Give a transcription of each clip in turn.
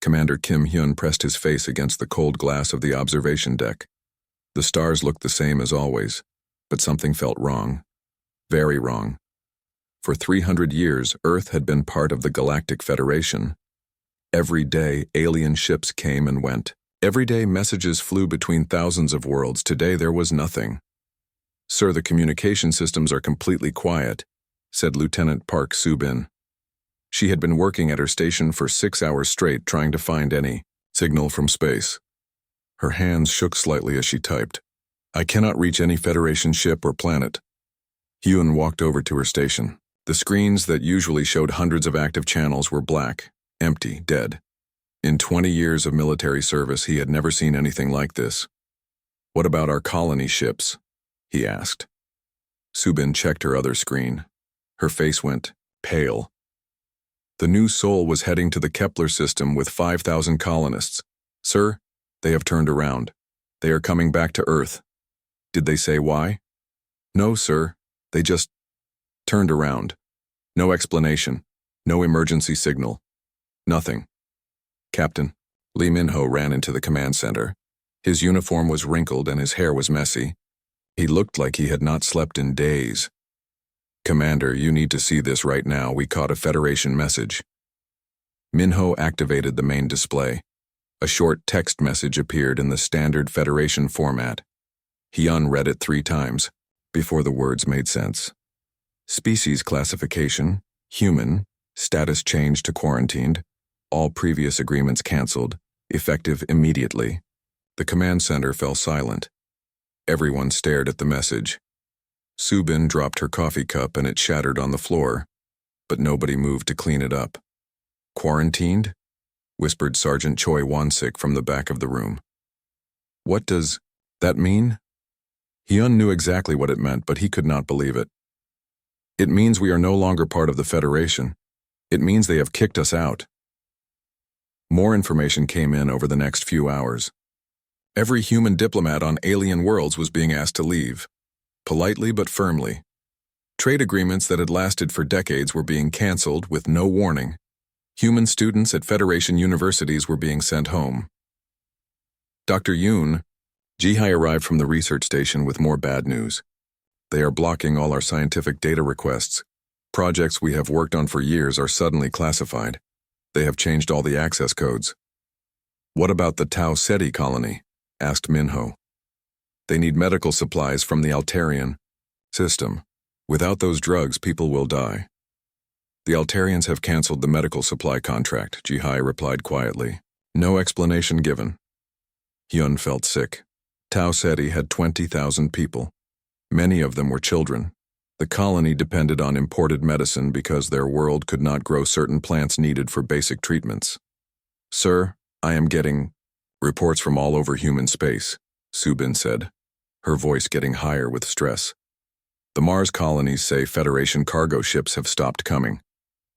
Commander Kim Hyun pressed his face against the cold glass of the observation deck. The stars looked the same as always, but something felt wrong. Very wrong. For 300 years, Earth had been part of the Galactic Federation. Every day, alien ships came and went. Every day, messages flew between thousands of worlds. Today, there was nothing. "Sir, the communication systems are completely quiet," said Lieutenant Park Soo-bin. She had been working at her station for 6 hours straight trying to find any signal from space. Her hands shook slightly as she typed. "I cannot reach any Federation ship or planet." Hyun walked over to her station. The screens that usually showed hundreds of active channels were black, empty, dead. In 20 years of military service, he had never seen anything like this. "What about our colony ships?" he asked. Soo-bin checked her other screen. Her face went pale. The new Sol was heading to the Kepler system with 5,000 colonists. "Sir, they have turned around. They are coming back to Earth." "Did they say why?" "No, sir. They just turned around. No explanation. No emergency signal. Nothing." "Captain." Lee Min-ho ran into the command center. His uniform was wrinkled and his hair was messy. He looked like he had not slept in days. "Commander, you need to see this right now. We caught a Federation message." Min-ho activated the main display. A short text message appeared in the standard Federation format. Hyun read it 3 times before the words made sense. "Species classification, human, status changed to quarantined, all previous agreements canceled, effective immediately." The command center fell silent. Everyone stared at the message. Soo-bin dropped her coffee cup and it shattered on the floor, but nobody moved to clean it up. "Quarantined?" whispered Sergeant Choi Won-sik from the back of the room. "What does that mean?" Hyun knew exactly what it meant, but he could not believe it. "It means we are no longer part of the Federation. It means they have kicked us out." More information came in over the next few hours. Every human diplomat on alien worlds was being asked to leave, politely but firmly. Trade agreements that had lasted for decades were being canceled with no warning. Human students at Federation universities were being sent home. "Dr. Yoon," Ji-hai arrived from the research station with more bad news. "They are blocking all our scientific data requests. Projects we have worked on for years are suddenly classified. They have changed all the access codes." "What about the Tau Ceti colony?" asked Min-ho. "They need medical supplies from the Altarian system. Without those drugs, people will die." "The Altarians have canceled the medical supply contract," Ji-hai replied quietly. No explanation given. Hyun felt sick. Tau Ceti had 20,000 people. Many of them were children. The colony depended on imported medicine because their world could not grow certain plants needed for basic treatments. "Sir, I am getting reports from all over human space," Soo-bin said, her voice getting higher with stress. "The Mars colonies say Federation cargo ships have stopped coming.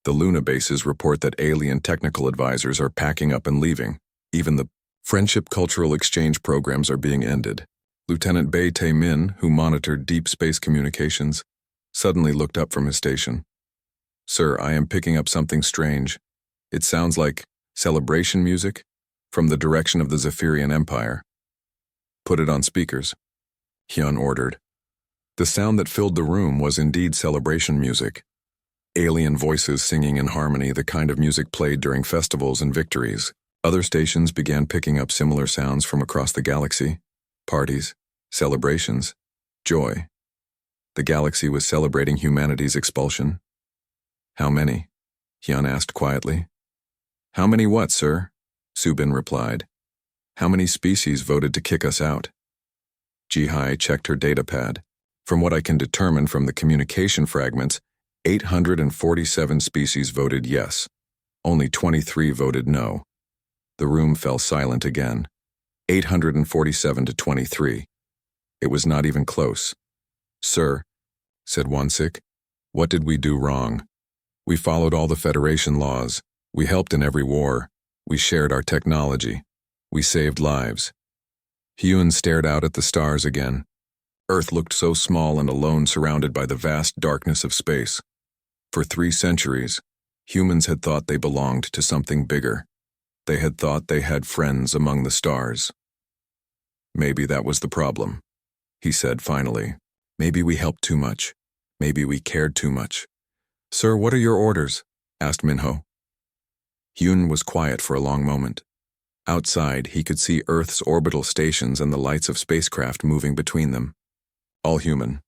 The Luna bases report that alien technical advisors are packing up and leaving. Even the friendship cultural exchange programs are being ended." Lieutenant Bae Tae-min, who monitored deep space communications, suddenly looked up from his station. "Sir, I am picking up something strange. It sounds like celebration music from the direction of the Zephyrian Empire." "Put it on speakers," Hyun ordered. The sound that filled the room was indeed celebration music. Alien voices singing in harmony, the kind of music played during festivals and victories. Other stations began picking up similar sounds from across the galaxy. Parties, celebrations, joy. The galaxy was celebrating humanity's expulsion. "How many?" Hyun asked quietly. "How many what, sir?" Soo-bin replied. "How many species voted to kick us out?" Ji-hai checked her datapad. "From what I can determine from the communication fragments, 847 species voted yes. Only 23 voted no." The room fell silent again. 847 to 23. It was not even close. "Sir," said Won-sik, "what did we do wrong? We followed all the Federation laws. We helped in every war. We shared our technology. We saved lives." Hyun stared out at the stars again. Earth looked so small and alone, surrounded by the vast darkness of space. For 3 centuries, humans had thought they belonged to something bigger. They had thought they had friends among the stars. Maybe that was the problem, he said finally. Maybe we helped too much. Maybe we cared too much. Sir, what are your orders? Asked Minho. Hyun was quiet for a long moment. Outside, he could see Earth's orbital stations and the lights of spacecraft moving between them. All human.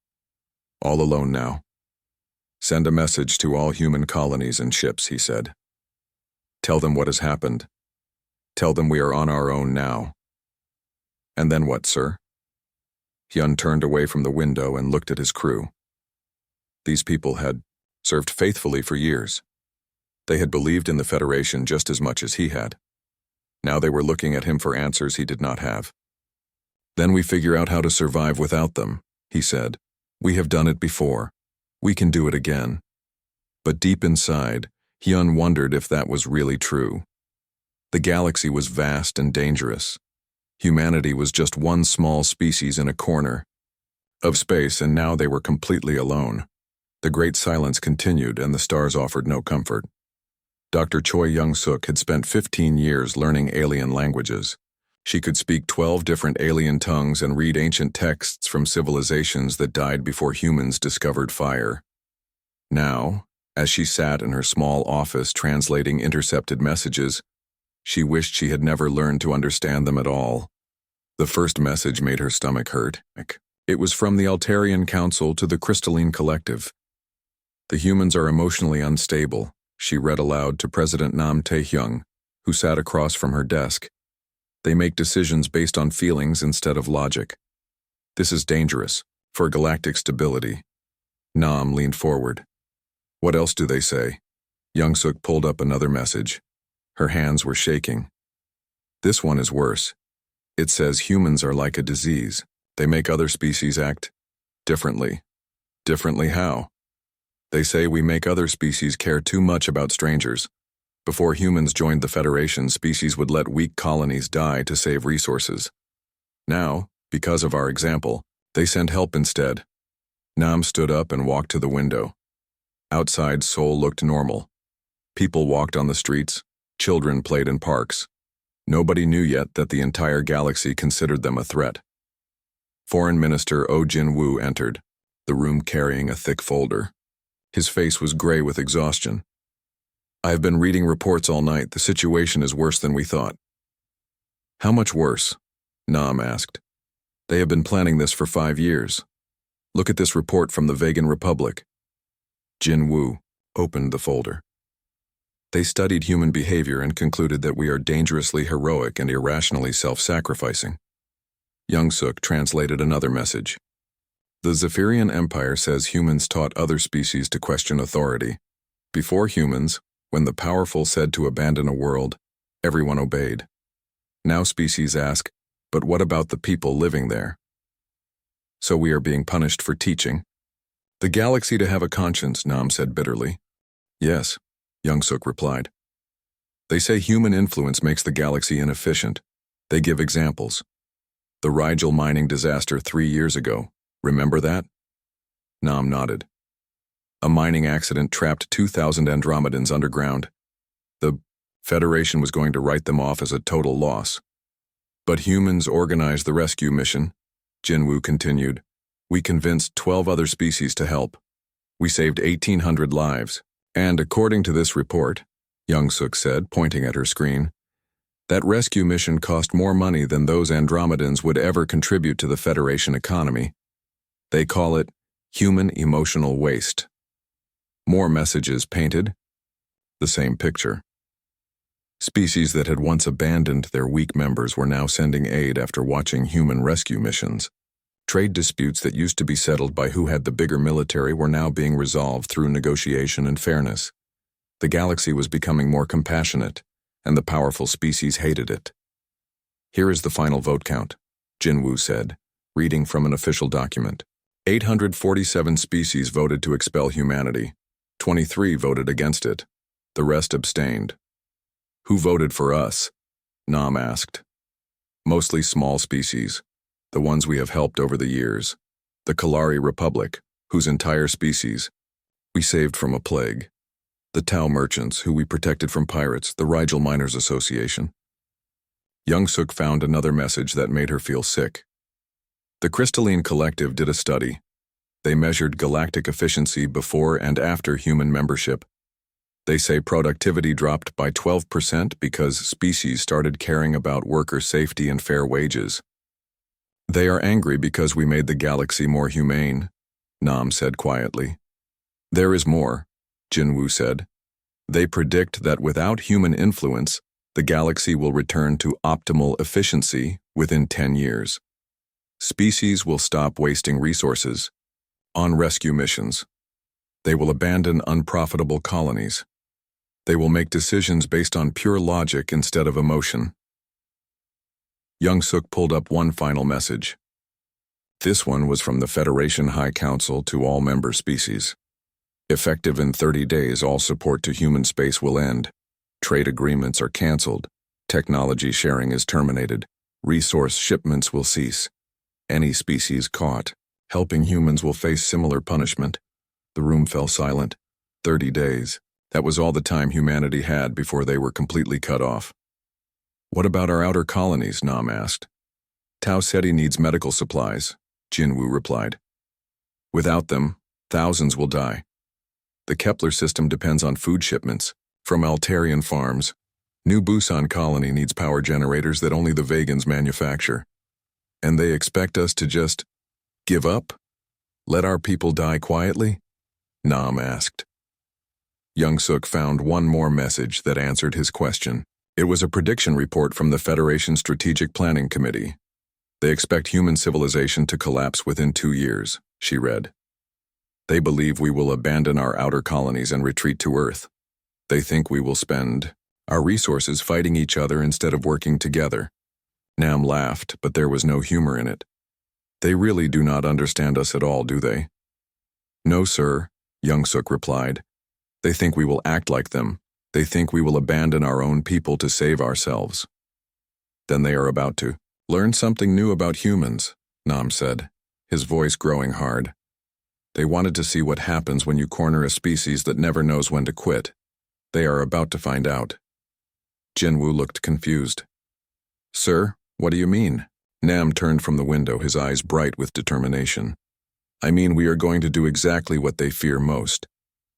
All alone now. Send a message to all human colonies and ships, he said. Tell them what has happened. Tell them we are on our own now. And then what, sir? Hyun turned away from the window and looked at his crew. These people had served faithfully for years. They had believed in the Federation just as much as he had. Now they were looking at him for answers he did not have. Then we figure out how to survive without them, he said. We have done it before. We can do it again. But deep inside, Hyun wondered if that was really true. The galaxy was vast and dangerous. Humanity was just one small species in a corner of space, and now they were completely alone. The great silence continued, and the stars offered no comfort. Dr. Choi Young-suk had spent 15 years learning alien languages. She could speak 12 different alien tongues and read ancient texts from civilizations that died before humans discovered fire. Now, as she sat in her small office translating intercepted messages, she wished she had never learned to understand them at all. The first message made her stomach hurt. It was from the Altarian Council to the Crystalline Collective. The humans are emotionally unstable, she read aloud to President Nam Tae-hyung, who sat across from her desk. They make decisions based on feelings instead of logic. This is dangerous for galactic stability. Nam leaned forward. What else do they say? Young-suk pulled up another message. Her hands were shaking. This one is worse. It says humans are like a disease. They make other species act differently. Differently how? They say we make other species care too much about strangers. Before humans joined the Federation, species would let weak colonies die to save resources. Now, because of our example, they send help instead. Nam stood up and walked to the window. Outside, Seoul looked normal. People walked on the streets. Children played in parks. Nobody knew yet that the entire galaxy considered them a threat. Foreign Minister Oh Jin-woo entered, the room carrying a thick folder. His face was gray with exhaustion. I have been reading reports all night. The situation is worse than we thought. How much worse? Nam asked. They have been planning this for 5 years. Look at this report from the Vegan Republic. Jin-woo opened the folder. They studied human behavior and concluded that we are dangerously heroic and irrationally self-sacrificing. Young-suk translated another message. The Zephyrian Empire says humans taught other species to question authority. Before humans, when the powerful said to abandon a world, everyone obeyed. Now species ask, but what about the people living there? So we are being punished for teaching? The galaxy to have a conscience, Nam said bitterly. Yes, Young-suk replied. They say human influence makes the galaxy inefficient. They give examples. The Rigel mining disaster 3 years ago. Remember that? Nam nodded. A mining accident trapped 2,000 Andromedans underground. The Federation was going to write them off as a total loss. But humans organized the rescue mission. Jin-woo continued. We convinced 12 other species to help. We saved 1,800 lives. And according to this report, Young-suk said, pointing at her screen, that rescue mission cost more money than those Andromedans would ever contribute to the Federation economy. They call it human emotional waste. More messages painted. The same picture. Species that had once abandoned their weak members were now sending aid after watching human rescue missions. Trade disputes that used to be settled by who had the bigger military were now being resolved through negotiation and fairness. The galaxy was becoming more compassionate, and the powerful species hated it. Here is the final vote count, Jin-woo said, reading from an official document. 847 species voted to expel humanity. 23 voted against it. The rest abstained. Who voted for us? Nam asked. Mostly small species, the ones we have helped over the years. The Kalari Republic, whose entire species we saved from a plague. The Tau merchants, who we protected from pirates, the Rigel Miners Association. Young-suk found another message that made her feel sick. The Crystalline Collective did a study. They measured galactic efficiency before and after human membership. They say productivity dropped by 12% because species started caring about worker safety and fair wages. They are angry because we made the galaxy more humane, Nam said quietly. There is more, Jinwoo said. They predict that without human influence, the galaxy will return to optimal efficiency within 10 years. Species will stop wasting resources on rescue missions. They will abandon unprofitable colonies. They will make decisions based on pure logic instead of emotion. Young-suk pulled up one final message. This one was from the Federation High Council to all member species. Effective in 30 days, all support to human space will end. Trade agreements are canceled. Technology sharing is terminated. Resource shipments will cease. Any species caught helping humans will face similar punishment. The room fell silent. 30 days. That was all the time humanity had before they were completely cut off. What about our outer colonies? Nam asked. Tau Ceti needs medical supplies, Jinwoo replied. Without them, thousands will die. The Kepler system depends on food shipments from Altarian farms. New Busan colony needs power generators that only the Vegans manufacture. And they expect us to just give up? Let our people die quietly? Nam asked. Young-suk found one more message that answered his question. It was a prediction report from the Federation Strategic Planning Committee. They expect human civilization to collapse within 2 years, she read. They believe we will abandon our outer colonies and retreat to Earth. They think we will spend our resources fighting each other instead of working together. Nam laughed, but there was no humor in it. They really do not understand us at all, do they? No, sir, Young-suk replied. They think we will act like them. They think we will abandon our own people to save ourselves. Then they are about to learn something new about humans, Nam said, his voice growing hard. They wanted to see what happens when you corner a species that never knows when to quit. They are about to find out. Jinwoo looked confused. Sir, what do you mean? Nam turned from the window, his eyes bright with determination. I mean, we are going to do exactly what they fear most.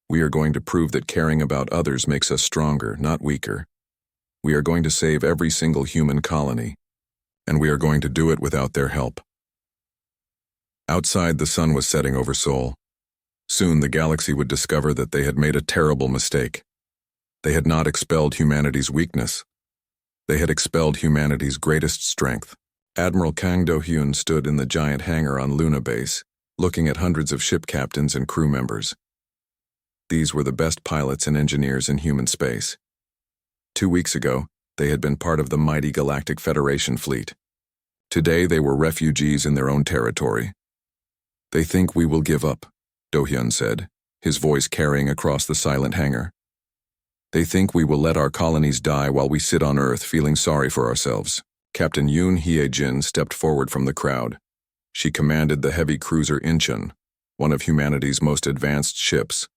We are going to prove that caring about others makes us stronger, not weaker. We are going to save every single human colony, and we are going to do it without their help. Outside, the sun was setting over Seoul. Soon the galaxy would discover that they had made a terrible mistake. They had not expelled humanity's weakness. They had expelled humanity's greatest strength. Admiral Kang Do-hyun stood in the giant hangar on Luna Base, looking at hundreds of ship captains and crew members. These were the best pilots and engineers in human space. 2 weeks ago, they had been part of the mighty Galactic Federation fleet. Today they were refugees in their own territory. They think we will give up, Do-hyun said, his voice carrying across the silent hangar. They think we will let our colonies die while we sit on Earth feeling sorry for ourselves. Captain Yoon Hye-jin stepped forward from the crowd. She commanded the heavy cruiser Incheon, one of humanity's most advanced ships.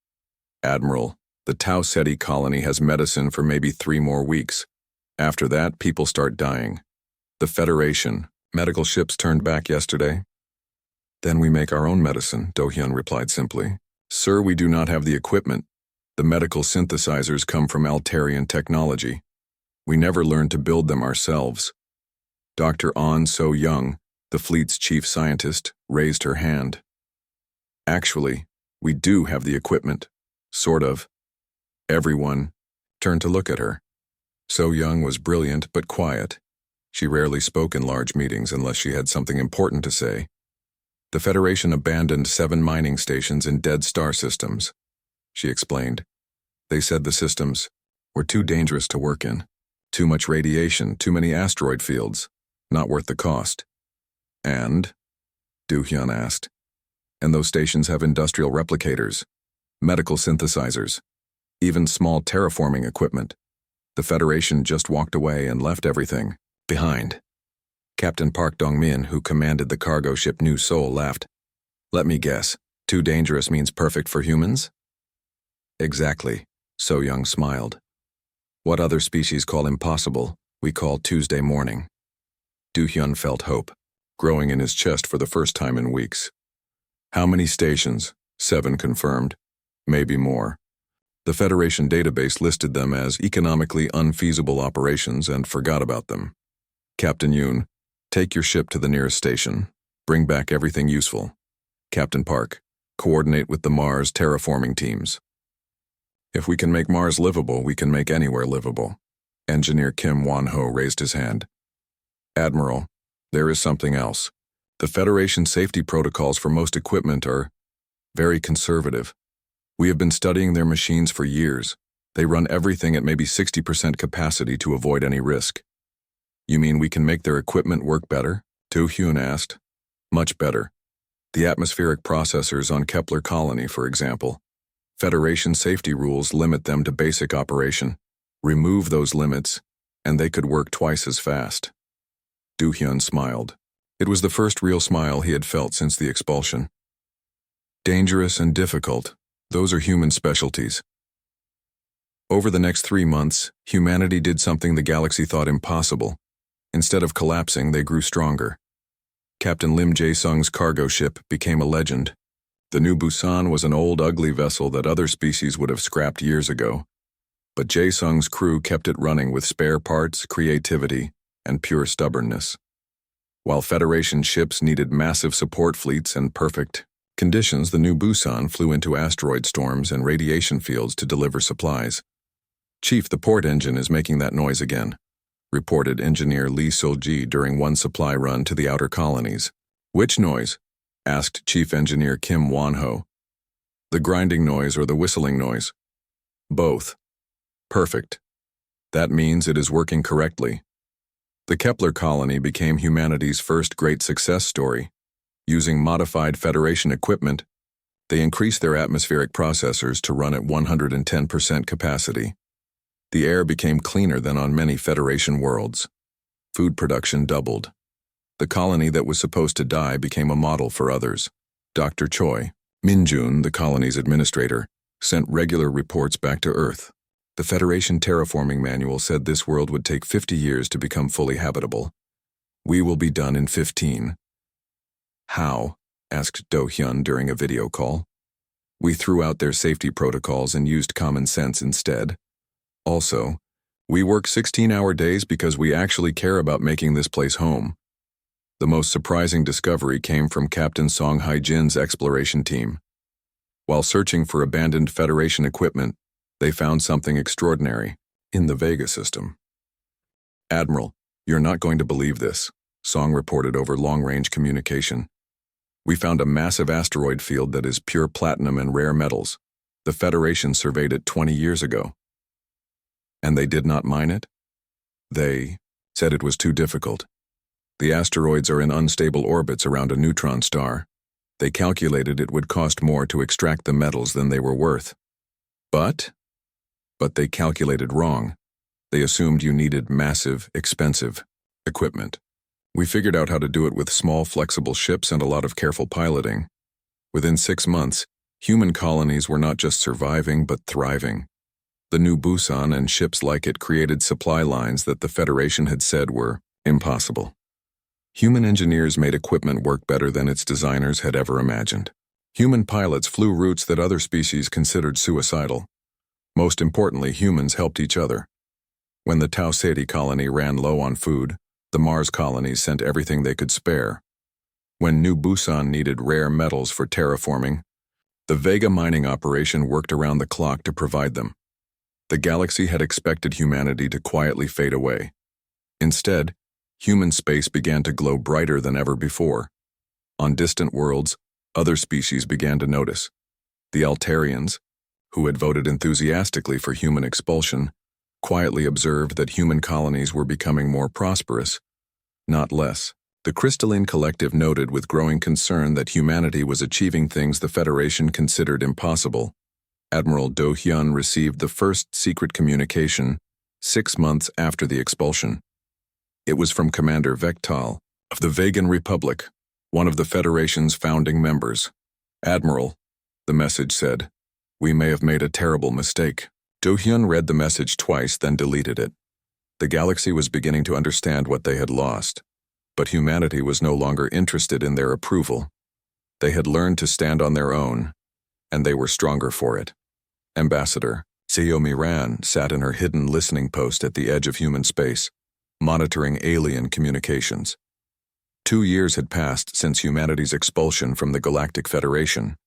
Admiral, the Tau Ceti colony has medicine for maybe 3 more weeks. After that, people start dying. The Federation, medical ships turned back yesterday. Then we make our own medicine, Do-hyun replied simply. Sir, we do not have the equipment. The medical synthesizers come from Altarian technology. We never learned to build them ourselves. Dr. Ahn So-young, the fleet's chief scientist, raised her hand. Actually, we do have the equipment. Sort of. Everyone turned to look at her. So-young was brilliant but quiet. She rarely spoke in large meetings unless she had something important to say. The Federation abandoned 7 mining stations in dead star systems, she explained. They said the systems were too dangerous to work in. Too much radiation, too many asteroid fields. Not worth the cost. And? Do-hyun asked. And those stations have industrial replicators, medical synthesizers, even small terraforming equipment. The Federation just walked away and left everything behind. Captain Park Dong-min, who commanded the cargo ship New Seoul, laughed. Let me guess, too dangerous means perfect for humans? Exactly. So Young smiled. What other species call impossible, we call Tuesday morning. Do-hyun felt hope, growing in his chest for the first time in weeks. How many stations? 7 confirmed. Maybe more. The Federation database listed them as economically unfeasible operations and forgot about them. Captain Yoon, take your ship to the nearest station. Bring back everything useful. Captain Park, coordinate with the Mars terraforming teams. If we can make Mars livable, we can make anywhere livable. Engineer Kim Won-ho raised his hand. Admiral, there is something else. The Federation safety protocols for most equipment are very conservative. We have been studying their machines for years. They run everything at maybe 60% capacity to avoid any risk. You mean we can make their equipment work better? Do-hyun asked. Much better. The atmospheric processors on Kepler Colony, for example. Federation safety rules limit them to basic operation. Remove those limits, and they could work twice as fast. Do-hyun smiled. It was the first real smile he had felt since the expulsion. Dangerous and difficult, those are human specialties. Over the next 3 months, humanity did something the galaxy thought impossible. Instead of collapsing, they grew stronger. Captain Lim Jae-sung's cargo ship became a legend. The New Busan was an old, ugly vessel that other species would have scrapped years ago. But Jae-sung's crew kept it running with spare parts, creativity, and pure stubbornness. While Federation ships needed massive support fleets and perfect conditions, the New Busan flew into asteroid storms and radiation fields to deliver supplies. Chief, the port engine is making that noise again, reported engineer Lee Sol-ji during one supply run to the outer colonies. Which noise? Asked Chief Engineer Kim Won-ho. The grinding noise or the whistling noise? Both. Perfect. That means it is working correctly. The Kepler colony became humanity's first great success story. Using modified Federation equipment, they increased their atmospheric processors to run at 110% capacity. The air became cleaner than on many Federation worlds. Food production doubled. The colony that was supposed to die became a model for others. Dr. Choi, Min-jun, the colony's administrator, sent regular reports back to Earth. The Federation terraforming manual said this world would take 50 years to become fully habitable. We will be done in 15. How? Asked Do-hyun during a video call. We threw out their safety protocols and used common sense instead. Also, we work 16-hour days because we actually care about making this place home. The most surprising discovery came from Captain Song Hae-jin's exploration team. While searching for abandoned Federation equipment, they found something extraordinary in the Vega system. Admiral, you're not going to believe this, Song reported over long-range communication. We found a massive asteroid field that is pure platinum and rare metals. The Federation surveyed it 20 years ago. And they did not mine it? They said it was too difficult. The asteroids are in unstable orbits around a neutron star. They calculated it would cost more to extract the metals than they were worth. But they calculated wrong. They assumed you needed massive, expensive equipment. We figured out how to do it with small, flexible ships and a lot of careful piloting. Within 6 months, human colonies were not just surviving, but thriving. The New Busan and ships like it created supply lines that the Federation had said were impossible. Human engineers made equipment work better than its designers had ever imagined. Human pilots flew routes that other species considered suicidal. Most importantly, humans helped each other. When the Tau Ceti colony ran low on food, the Mars colonies sent everything they could spare. When New Busan needed rare metals for terraforming, the Vega mining operation worked around the clock to provide them. The galaxy had expected humanity to quietly fade away. Instead, human space began to glow brighter than ever before. On distant worlds, other species began to notice. The Altarians, who had voted enthusiastically for human expulsion, quietly observed that human colonies were becoming more prosperous, not less. The Crystalline Collective noted with growing concern that humanity was achieving things the Federation considered impossible. Admiral Do-hyun received the first secret communication 6 months after the expulsion. It was from Commander Vektal of the Vegan Republic, one of the Federation's founding members. Admiral, the message said, we may have made a terrible mistake. Do-hyun read the message twice, then deleted it. The galaxy was beginning to understand what they had lost, but humanity was no longer interested in their approval. They had learned to stand on their own, and they were stronger for it. Ambassador Seo Miran sat in her hidden listening post at the edge of human space, monitoring alien communications. 2 years had passed since humanity's expulsion from the Galactic Federation.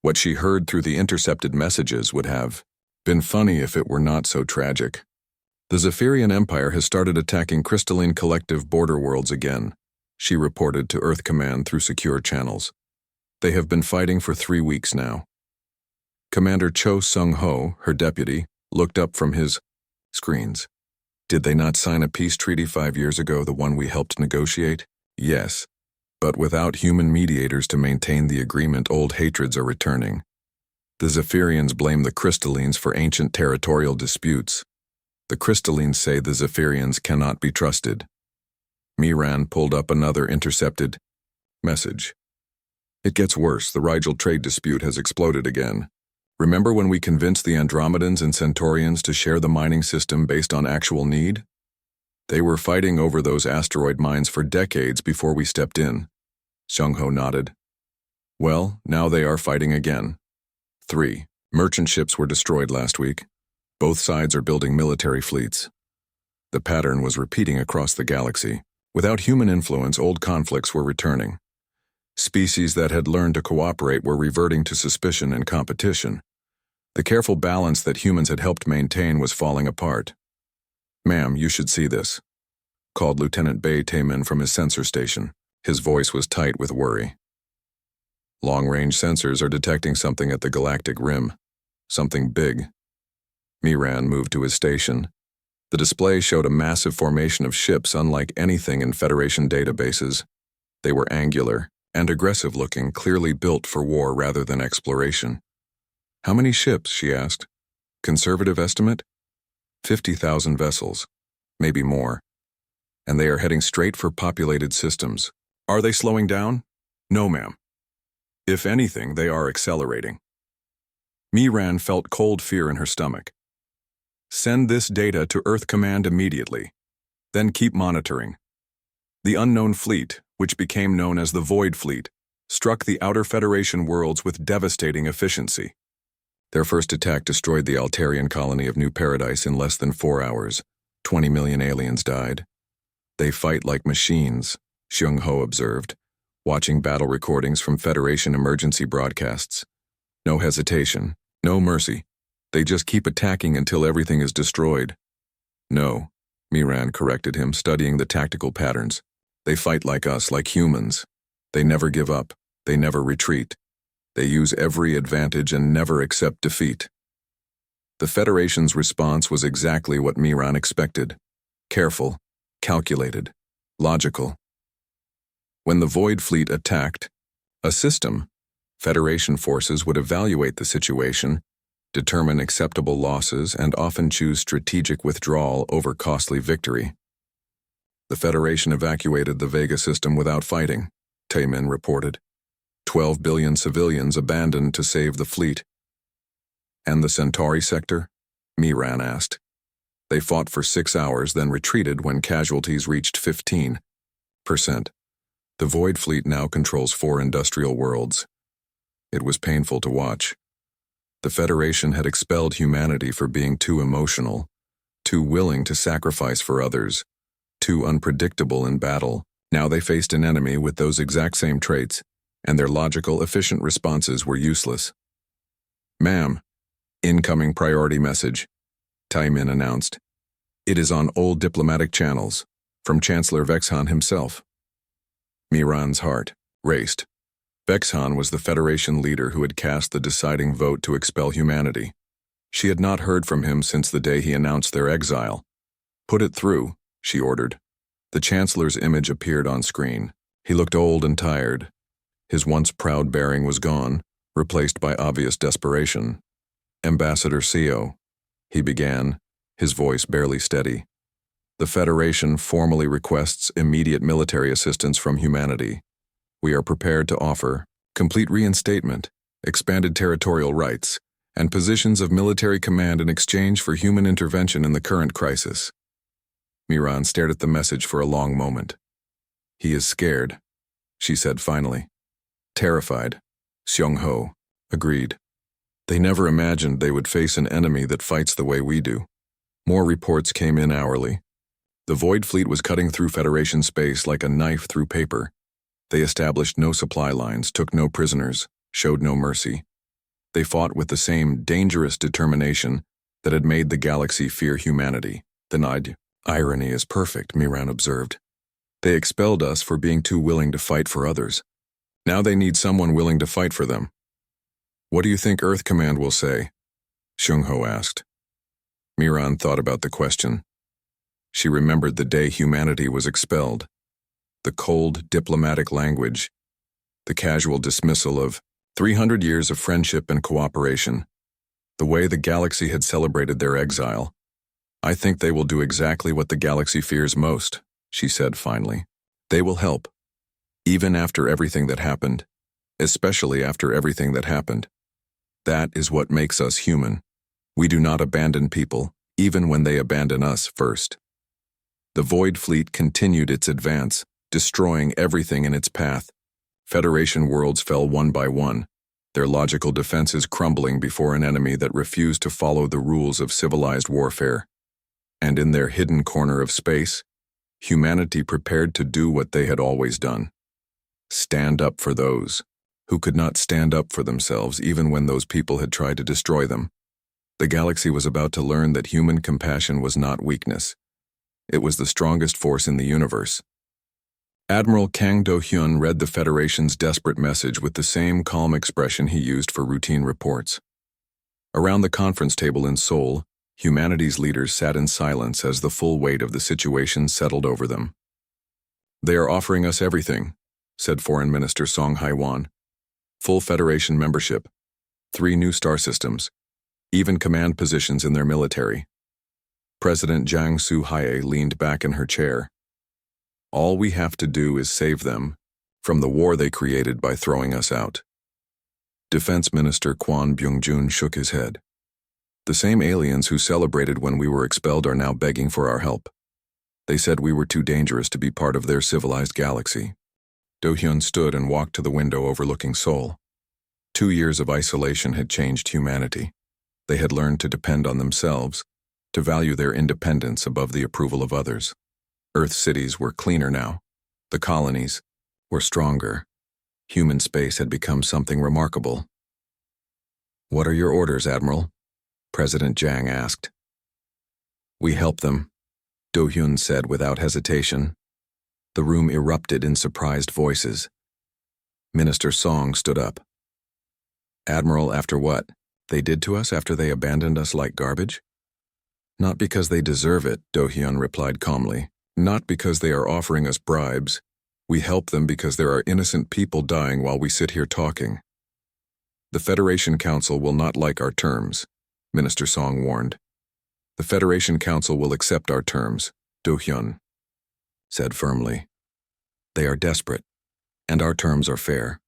What she heard through the intercepted messages would have been funny if it were not so tragic. The Zephyrian Empire has started attacking crystalline collective border worlds again, she reported to Earth Command through secure channels. They have been fighting for 3 weeks now. Commander Cho Sung-ho, her deputy, looked up from his screens. Did they not sign a peace treaty 5 years ago, the one we helped negotiate? Yes. But without human mediators to maintain the agreement, old hatreds are returning. The Zephyrians blame the Crystallines for ancient territorial disputes. The Crystallines say the Zephyrians cannot be trusted. Miran pulled up another intercepted message. It gets worse. The Rigel trade dispute has exploded again. Remember when we convinced the Andromedans and Centaurians to share the mining system based on actual need? They were fighting over those asteroid mines for decades before we stepped in. Sung-ho nodded. Well, now they are fighting again. 3. Merchant ships were destroyed last week. Both sides are building military fleets. The pattern was repeating across the galaxy. Without human influence, old conflicts were returning. Species that had learned to cooperate were reverting to suspicion and competition. The careful balance that humans had helped maintain was falling apart. Ma'am, you should see this, called Lieutenant Bae Taemin from his sensor station. His voice was tight with worry. Long-range sensors are detecting something at the galactic rim. Something big. Miran moved to his station. The display showed a massive formation of ships unlike anything in Federation databases. They were angular and aggressive-looking, clearly built for war rather than exploration. How many ships, she asked. Conservative estimate? 50,000 vessels, maybe more. And they are heading straight for populated systems. Are they slowing down? No, ma'am. If anything, they are accelerating. Miran felt cold fear in her stomach. Send this data to Earth Command immediately. Then keep monitoring. The unknown fleet, which became known as the Void Fleet, struck the outer Federation worlds with devastating efficiency. Their first attack destroyed the Altarian colony of New Paradise in less than 4 hours. 20 million aliens died. They fight like machines, Sung-ho observed, watching battle recordings from Federation emergency broadcasts. No hesitation, no mercy. They just keep attacking until everything is destroyed. No, Miran corrected him, studying the tactical patterns. They fight like us, like humans. They never give up. They never retreat. They use every advantage and never accept defeat. The Federation's response was exactly what Miran expected. Careful, calculated, logical. When the Void Fleet attacked a system, Federation forces would evaluate the situation, determine acceptable losses, and often choose strategic withdrawal over costly victory. The Federation evacuated the Vega system without fighting, Taemin reported. 12 billion civilians abandoned to save the fleet. And the Centauri sector? Miran asked. They fought for 6 hours, then retreated when casualties reached 15%. The Void Fleet now controls 4 industrial worlds. It was painful to watch. The Federation had expelled humanity for being too emotional, too willing to sacrifice for others, too unpredictable in battle. Now they faced an enemy with those exact same traits, and their logical, efficient responses were useless. Ma'am, incoming priority message, Taemin announced. It is on old diplomatic channels, from Chancellor Vexhan himself. Miran's heart raced. Vexhan was the Federation leader who had cast the deciding vote to expel humanity. She had not heard from him since the day he announced their exile. Put it through, she ordered. The Chancellor's image appeared on screen. He looked old and tired. His once proud bearing was gone, replaced by obvious desperation. Ambassador Seo, he began, his voice barely steady. The Federation formally requests immediate military assistance from humanity. We are prepared to offer complete reinstatement, expanded territorial rights, and positions of military command in exchange for human intervention in the current crisis. Miran stared at the message for a long moment. He is scared, she said finally. Terrified, Seong-ho agreed. They never imagined they would face an enemy that fights the way we do. More reports came in hourly. The Void Fleet was cutting through Federation space like a knife through paper. They established no supply lines, took no prisoners, showed no mercy. They fought with the same dangerous determination that had made the galaxy fear humanity. The irony is perfect, Miran observed. They expelled us for being too willing to fight for others. Now they need someone willing to fight for them. What do you think Earth Command will say? Seong-ho asked. Miran thought about the question. She remembered the day humanity was expelled. The cold, diplomatic language. The casual dismissal of 300 years of friendship and cooperation. The way the galaxy had celebrated their exile. I think they will do exactly what the galaxy fears most, she said finally. They will help. Even after everything that happened. Especially after everything that happened. That is what makes us human. We do not abandon people, even when they abandon us first. The Void Fleet continued its advance, destroying everything in its path. Federation worlds fell one by one, their logical defenses crumbling before an enemy that refused to follow the rules of civilized warfare. And in their hidden corner of space, humanity prepared to do what they had always done. Stand up for those who could not stand up for themselves even when those people had tried to destroy them. The galaxy was about to learn that human compassion was not weakness. It was the strongest force in the universe. Admiral Kang Do-hyun read the Federation's desperate message with the same calm expression he used for routine reports. Around the conference table in Seoul, humanity's leaders sat in silence as the full weight of the situation settled over them. They are offering us everything, said Foreign Minister Song Hai-won. Full Federation membership, 3 new star systems, even command positions in their military. President Jang Soo-hae leaned back in her chair. All we have to do is save them from the war they created by throwing us out. Defense Minister Kwon Byung-jun shook his head. The same aliens who celebrated when we were expelled are now begging for our help. They said we were too dangerous to be part of their civilized galaxy. Do-hyun stood and walked to the window overlooking Seoul. 2 years of isolation had changed humanity. They had learned to depend on themselves, to value their independence above the approval of others. Earth cities were cleaner now. The colonies were stronger. Human space had become something remarkable. What are your orders, Admiral? President Jang asked. We help them, Do-hyun said without hesitation. The room erupted in surprised voices. Minister Song stood up. Admiral, after what? They did to us after they abandoned us like garbage? Not because they deserve it, Do-hyun replied calmly. Not because they are offering us bribes. We help them because there are innocent people dying while we sit here talking. The Federation Council will not like our terms, Minister Song warned. The Federation Council will accept our terms, Do-hyun said firmly. They are desperate, and our terms are fair.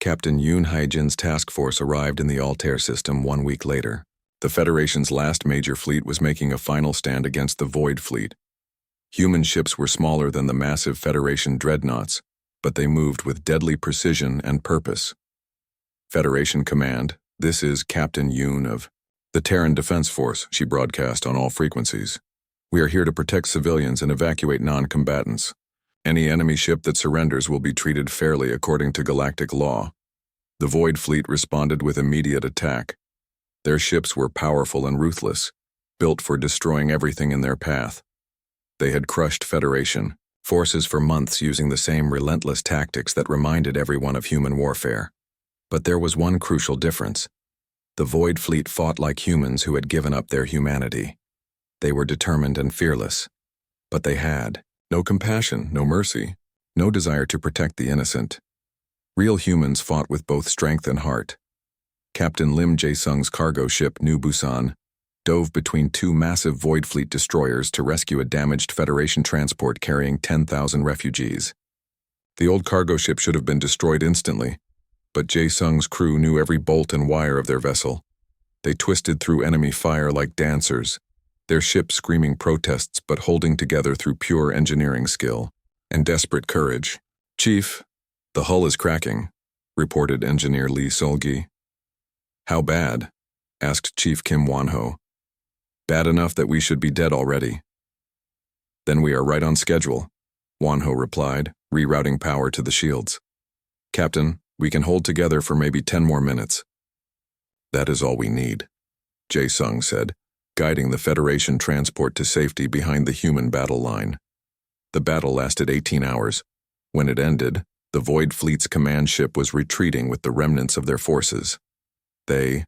Captain Yoon Hae-jin's task force arrived in the Altair system 1 week later. The Federation's last major fleet was making a final stand against the Void Fleet. Human ships were smaller than the massive Federation dreadnoughts, but they moved with deadly precision and purpose. Federation Command, this is Captain Yoon of the Terran Defense Force, she broadcast on all frequencies. We are here to protect civilians and evacuate non-combatants. Any enemy ship that surrenders will be treated fairly according to galactic law. The Void Fleet responded with immediate attack. Their ships were powerful and ruthless, built for destroying everything in their path. They had crushed Federation forces for months using the same relentless tactics that reminded everyone of human warfare. But there was one crucial difference. The Void Fleet fought like humans who had given up their humanity. They were determined and fearless, but they had no compassion, no mercy, no desire to protect the innocent. Real humans fought with both strength and heart. Captain Lim Jae-sung's cargo ship New Busan dove between 2 massive Void Fleet destroyers to rescue a damaged Federation transport carrying 10,000 refugees. The old cargo ship should have been destroyed instantly, but Jae-sung's crew knew every bolt and wire of their vessel. They twisted through enemy fire like dancers, their ship screaming protests but holding together through pure engineering skill and desperate courage. "Chief, the hull is cracking," reported Engineer Lee Solgi. "How bad?" asked Chief Kim Wonho. "Bad enough that we should be dead already." "Then we are right on schedule," Wonho replied, rerouting power to the shields. "Captain, we can hold together for maybe 10 more minutes." "That is all we need," Jae-sung said, guiding the Federation transport to safety behind the human battle line. The battle lasted 18 hours. When it ended, the Void Fleet's command ship was retreating with the remnants of their forces. They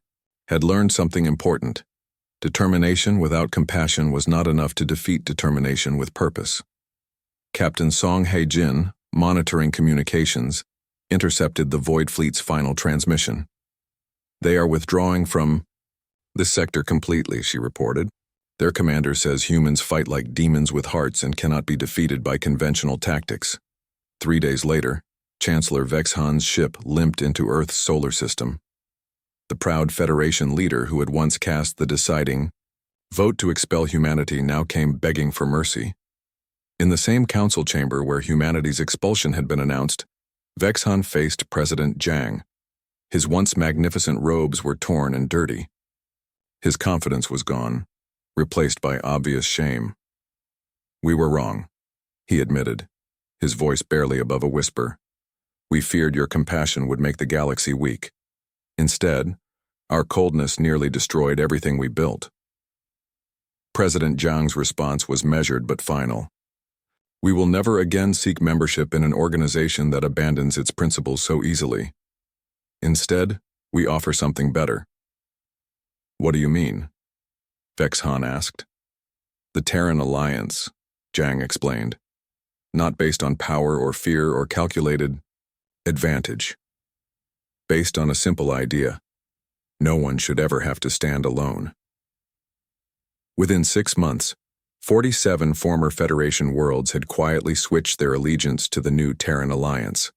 had learned something important. Determination without compassion was not enough to defeat determination with purpose. Captain Song Hae-jin, monitoring communications, intercepted the Void Fleet's final transmission. "They are withdrawing from this sector completely," she reported. "Their commander says humans fight like demons with hearts and cannot be defeated by conventional tactics." 3 days later, Chancellor Vexhan's ship limped into Earth's solar system. The proud Federation leader who had once cast the deciding vote to expel humanity now came begging for mercy. In the same council chamber where humanity's expulsion had been announced, Vexhan faced President Jiang. His once magnificent robes were torn and dirty. His confidence was gone, replaced by obvious shame. "We were wrong," he admitted, his voice barely above a whisper. "We feared your compassion would make the galaxy weak. Instead, our coldness nearly destroyed everything we built." President Jiang's response was measured but final. "We will never again seek membership in an organization that abandons its principles so easily. Instead, we offer something better." "What do you mean?" Vexhan asked. "The Terran Alliance," Jiang explained. "Not based on power or fear or calculated advantage. Based on a simple idea. No one should ever have to stand alone." Within 6 months, 47 former Federation worlds had quietly switched their allegiance to the new Terran Alliance.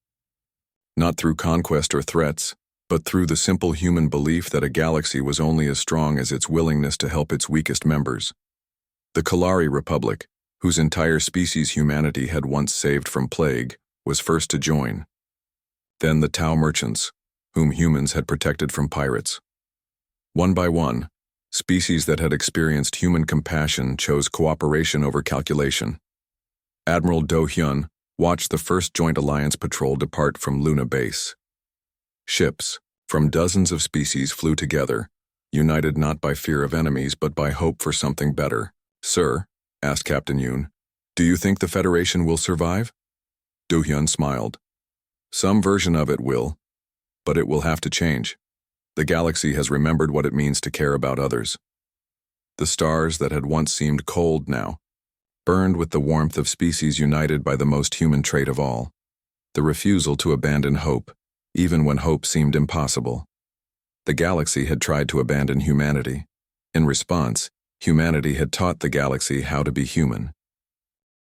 Not through conquest or threats, but through the simple human belief that a galaxy was only as strong as its willingness to help its weakest members. The Kalari Republic, whose entire species humanity had once saved from plague, was first to join. Then the Tau merchants, whom humans had protected from pirates. One by one, species that had experienced human compassion chose cooperation over calculation. Admiral Do Hyun watched the first Joint Alliance patrol depart from Luna Base. Ships from dozens of species flew together, united not by fear of enemies but by hope for something better. "Sir," asked Captain Yoon, "do you think the Federation will survive?" Do Hyun smiled. "Some version of it will, but it will have to change. The galaxy has remembered what it means to care about others." The stars that had once seemed cold now burned with the warmth of species united by the most human trait of all, the refusal to abandon hope, even when hope seemed impossible. The galaxy had tried to abandon humanity. In response, humanity had taught the galaxy how to be human.